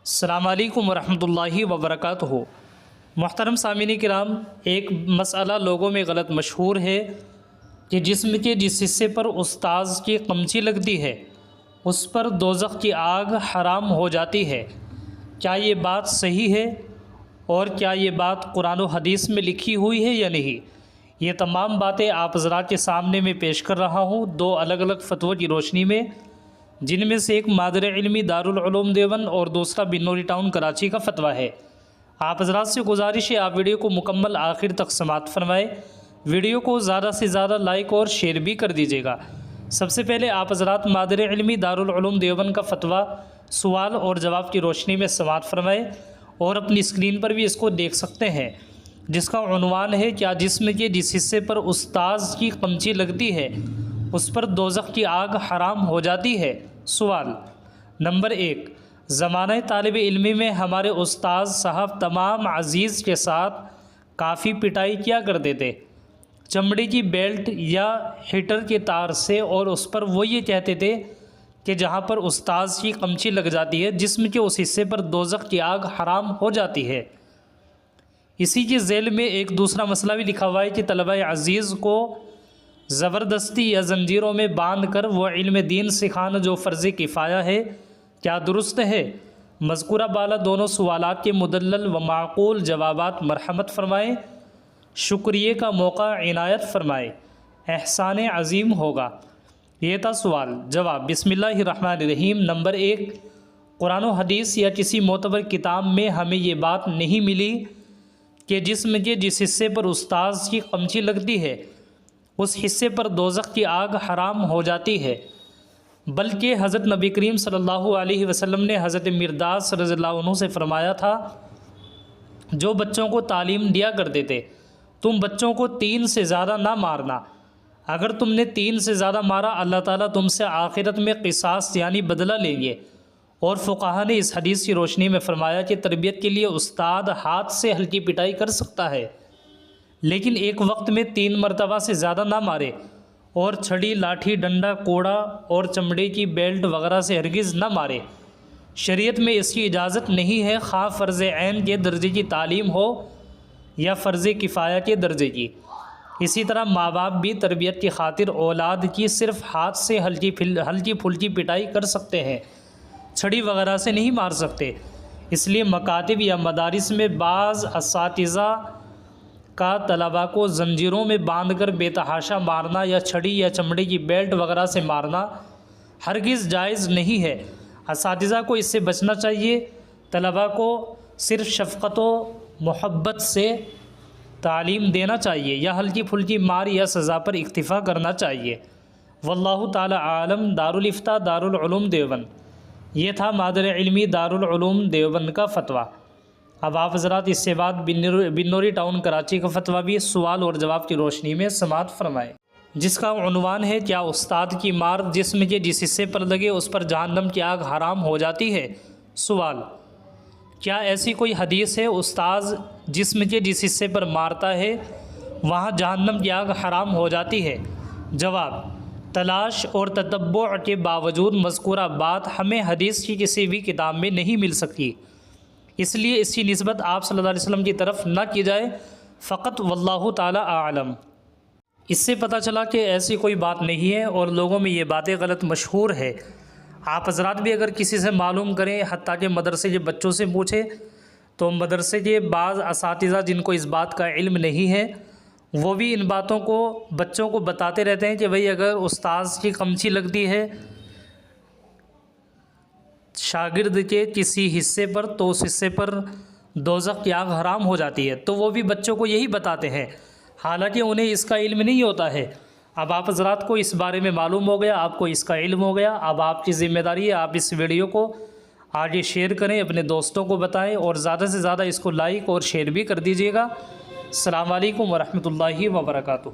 السلام علیکم ورحمۃ اللہ وبرکاتہ۔ محترم سامعین کرام، ایک مسئلہ لوگوں میں غلط مشہور ہے کہ جسم کے جس حصے پر استاذ کی قمچی لگتی ہے اس پر دوزخ کی آگ حرام ہو جاتی ہے۔ کیا یہ بات صحیح ہے اور کیا یہ بات قرآن و حدیث میں لکھی ہوئی ہے یا نہیں؟ یہ تمام باتیں آپ حضرات کے سامنے میں پیش کر رہا ہوں دو الگ الگ فتووں کی روشنی میں، جن میں سے ایک مادر علمی دارالعلوم دیوبند اور دوسرا بنوری ٹاؤن کراچی کا فتویٰ ہے۔ آپ حضرات سے گزارش ہے آپ ویڈیو کو مکمل آخر تک سماعت فرمائے، ویڈیو کو زیادہ سے زیادہ لائک اور شیئر بھی کر دیجیے گا۔ سب سے پہلے آپ حضرات مادر علمی دارالعلوم دیوبند کا فتویٰ سوال اور جواب کی روشنی میں سماعت فرمائے، اور اپنی اسکرین پر بھی اس کو دیکھ سکتے ہیں، جس کا عنوان ہے کیا جسم کے جس حصے پر استاذ کی قمچی لگتی ہے اس پر دوزخ کی آگ حرام ہو جاتی ہے؟ سوال نمبر 1، زمانہ طالب علمی میں ہمارے استاذ صاحب تمام عزیز کے ساتھ کافی پٹائی کیا کرتے تھے چمڑے کی بیلٹ یا ہیٹر کے تار سے، اور اس پر وہ یہ کہتے تھے کہ جہاں پر استاذ کی قمچی لگ جاتی ہے جسم کے اس حصے پر دوزخ کی آگ حرام ہو جاتی ہے۔ اسی کے ذیل میں ایک دوسرا مسئلہ بھی لکھا ہوا ہے کہ طلبہ عزیز کو زبردستی یا زنجیروں میں باندھ کر وہ علم دین سکھانا جو فرض کفایہ ہے، کیا درست ہے؟ مذکورہ بالا دونوں سوالات کے مدلل و معقول جوابات مرحمت فرمائیں، شکریہ کا موقع عنایت فرمائیں، احسان عظیم ہوگا۔ یہ تھا سوال۔ جواب بسم اللہ الرحمن الرحیم۔ نمبر 1، قرآن و حدیث یا کسی معتبر کتاب میں ہمیں یہ بات نہیں ملی کہ جسم کے جس حصے پر استاذ کی قمچی لگتی ہے اس حصے پر دوزخ کی آگ حرام ہو جاتی ہے، بلکہ حضرت نبی کریم صلی اللہ علیہ وسلم نے حضرت مرداس رضی اللہ عنہ سے فرمایا تھا، جو بچوں کو تعلیم دیا کرتے تھے، تم بچوں کو 3 سے زیادہ نہ مارنا، اگر تم نے 3 سے زیادہ مارا اللہ تعالیٰ تم سے آخرت میں قصاص یعنی بدلہ لیں گے۔ اور فقہا نے اس حدیث کی روشنی میں فرمایا کہ تربیت کے لیے استاد ہاتھ سے ہلکی پٹائی کر سکتا ہے، لیکن ایک وقت میں 3 مرتبہ سے زیادہ نہ مارے، اور چھڑی، لاٹھی، ڈنڈا، کوڑا اور چمڑے کی بیلٹ وغیرہ سے ہرگز نہ مارے۔ شریعت میں اس کی اجازت نہیں ہے، خواہ فرض عین کے درجے کی تعلیم ہو یا فرض کفایہ کے درجے کی۔ اسی طرح ماں باپ بھی تربیت کی خاطر اولاد کی صرف ہاتھ سے ہلکی پھلکی پٹائی کر سکتے ہیں، چھڑی وغیرہ سے نہیں مار سکتے۔ اس لیے مکاتب یا مدارس میں بعض اساتذہ کا طلباء کو زنجیروں میں باندھ کر بے تحاشا مارنا یا چھڑی یا چمڑے کی بیلٹ وغیرہ سے مارنا ہرگز جائز نہیں ہے۔ اساتذہ کو اس سے بچنا چاہیے، طلباء کو صرف شفقت و محبت سے تعلیم دینا چاہیے یا ہلکی پھلکی مار یا سزا پر اکتفا کرنا چاہیے۔ واللہ تعالی عالم۔ دارالفتاء دارالعلوم دیوبند۔ یہ تھا مادر علمی دارالعلوم دیوبند کا فتویٰ۔ اب آپ حضرات اس سے بعد بنوری ٹاؤن کراچی کا فتویٰ بھی سوال اور جواب کی روشنی میں سماعت فرمائے، جس کا عنوان ہے کیا استاد کی مار جسم کے جس حصے پر لگے اس پر جہنم کی آگ حرام ہو جاتی ہے؟ سوال، کیا ایسی کوئی حدیث ہے استاذ جسم کے جس حصے پر مارتا ہے وہاں جہنم کی آگ حرام ہو جاتی ہے؟ جواب، تلاش اور تتبع کے باوجود مذکورہ بات ہمیں حدیث کی کسی بھی کتاب میں نہیں مل سکتی، اس لیے اس کی نسبت آپ صلی اللہ علیہ وسلم کی طرف نہ کی جائے، فقط واللہ تعالی اعلم۔ اس سے پتہ چلا کہ ایسی کوئی بات نہیں ہے اور لوگوں میں یہ باتیں غلط مشہور ہے۔ آپ حضرات بھی اگر کسی سے معلوم کریں، حتیٰ کہ مدرسے کے بچوں سے پوچھیں، تو مدرسے کے بعض اساتذہ جن کو اس بات کا علم نہیں ہے وہ بھی ان باتوں کو بچوں کو بتاتے رہتے ہیں کہ بھئی اگر استاذ کی قمچی لگتی ہے شاگرد کے کسی حصے پر تو اس حصے پر دوزخ کی آگ حرام ہو جاتی ہے، تو وہ بھی بچوں کو یہی بتاتے ہیں، حالانکہ انہیں اس کا علم نہیں ہوتا ہے۔ اب آپ حضرات کو اس بارے میں معلوم ہو گیا، آپ کو اس کا علم ہو گیا، اب آپ کی ذمہ داری ہے آپ اس ویڈیو کو آگے شیئر کریں، اپنے دوستوں کو بتائیں، اور زیادہ سے زیادہ اس کو لائک اور شیئر بھی کر دیجیے گا۔ السلام علیکم ورحمۃ اللہ وبرکاتہ۔